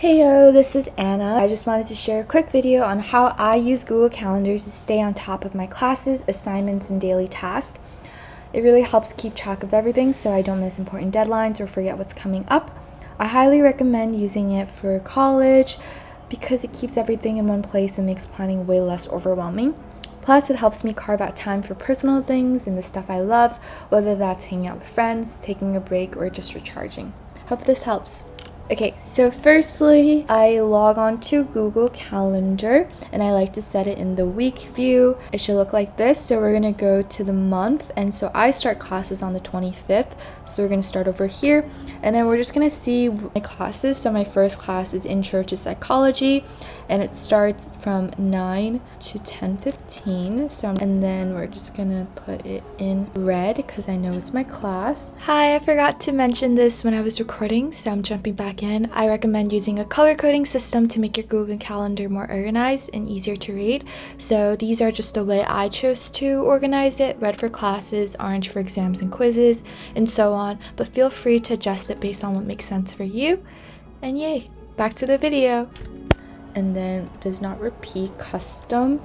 Heyo, this is Anna. I just wanted to share a quick video on how I use Google Calendars to stay on top of my classes, assignments, and daily tasks. It really helps keep track of everything so I don't miss important deadlines or forget what's coming up. I highly recommend using it for college because it keeps everything in one place and makes planning way less overwhelming. Plus, it helps me carve out time for personal things and the stuff I love, whether that's hanging out with friends, taking a break, or just recharging. Hope this helps. Okay, so firstly, I log on to Google Calendar and I like to set it in the week view. It should look like this. So we're gonna go to the month, and so I start classes on the 25th. So we're gonna start over here, and then we're just gonna see my classes. So my first class is Intro to Psychology, and it starts from 9 to 10:15. And then we're just gonna put it in red because I know it's my class. Hi, I forgot to mention this when I was recording, so I'm jumping back in. I recommend using a color coding system to make your Google Calendar more organized and easier to read. So these are just the way I chose to organize it: red for classes, orange for exams and quizzes, and so on. But feel free to adjust it based on what makes sense for you. And yay, back to the video. And then does not repeat custom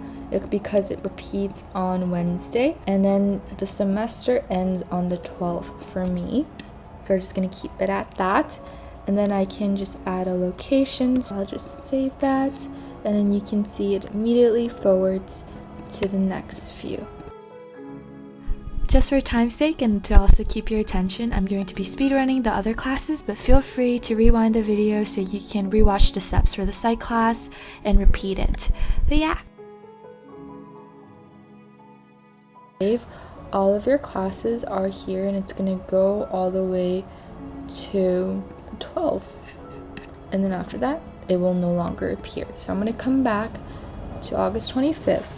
because it repeats on Wednesday, and then the semester ends on the 12th for me, so we're just gonna keep it at that. And then I can just add a location, so I'll just save that, and then you can see it immediately forwards to the next view. Just for time's sake and to also keep your attention, I'm going to be speedrunning the other classes, but feel free to rewind the video so you can rewatch the steps for the psych class and repeat it. But yeah. All of your classes are here, and it's going to go all the way to 12. And then after that, it will no longer appear. So I'm going to come back to August 25th.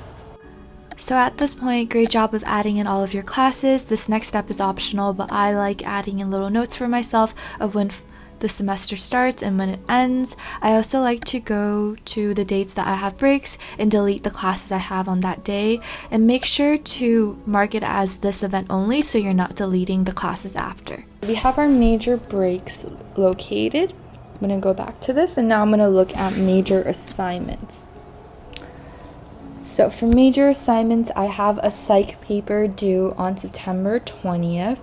So at this point, great job of adding in all of your classes. This next step is optional, but I like adding in little notes for myself of when the semester starts and when it ends. I also like to go to the dates that I have breaks and delete the classes I have on that day, and make sure to mark it as this event only so you're not deleting the classes after. We have our major breaks located. I'm going to go back to this, and now I'm going to look at major assignments. So for major assignments, I have a psych paper due on September 20th.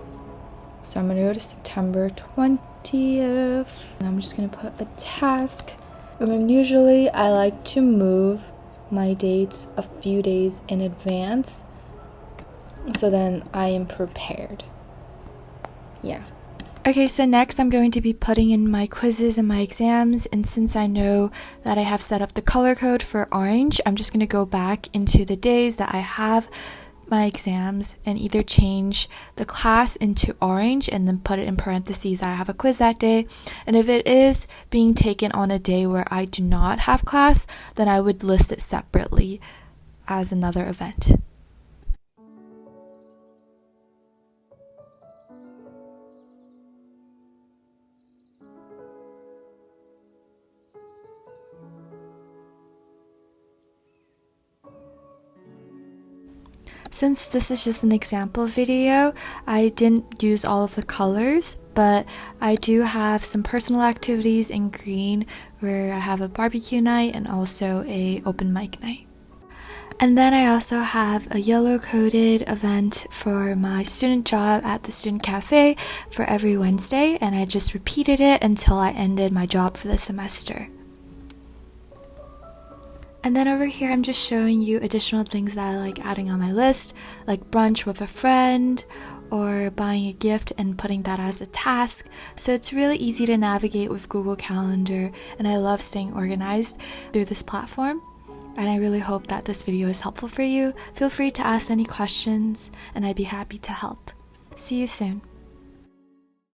So I'm going to go to September 20th, and I'm just going to put a task. And usually I like to move my dates a few days in advance, so then I am prepared. Yeah. Okay, so next I'm going to be putting in my quizzes and my exams, and since I know that I have set up the color code for orange, I'm just going to go back into the days that I have my exams and either change the class into orange and then put it in parentheses that I have a quiz that day. And if it is being taken on a day where I do not have class, then I would list it separately as another event. Since this is just an example video, I didn't use all of the colors, but I do have some personal activities in green where I have a barbecue night and also a open mic night. And then I also have a yellow coded event for my student job at the student cafe for every Wednesday, and I just repeated it until I ended my job for the semester. And then over here, I'm just showing you additional things that I like adding on my list, like brunch with a friend, or buying a gift and putting that as a task. So it's really easy to navigate with Google Calendar, and I love staying organized through this platform. And I really hope that this video is helpful for you. Feel free to ask any questions, and I'd be happy to help. See you soon.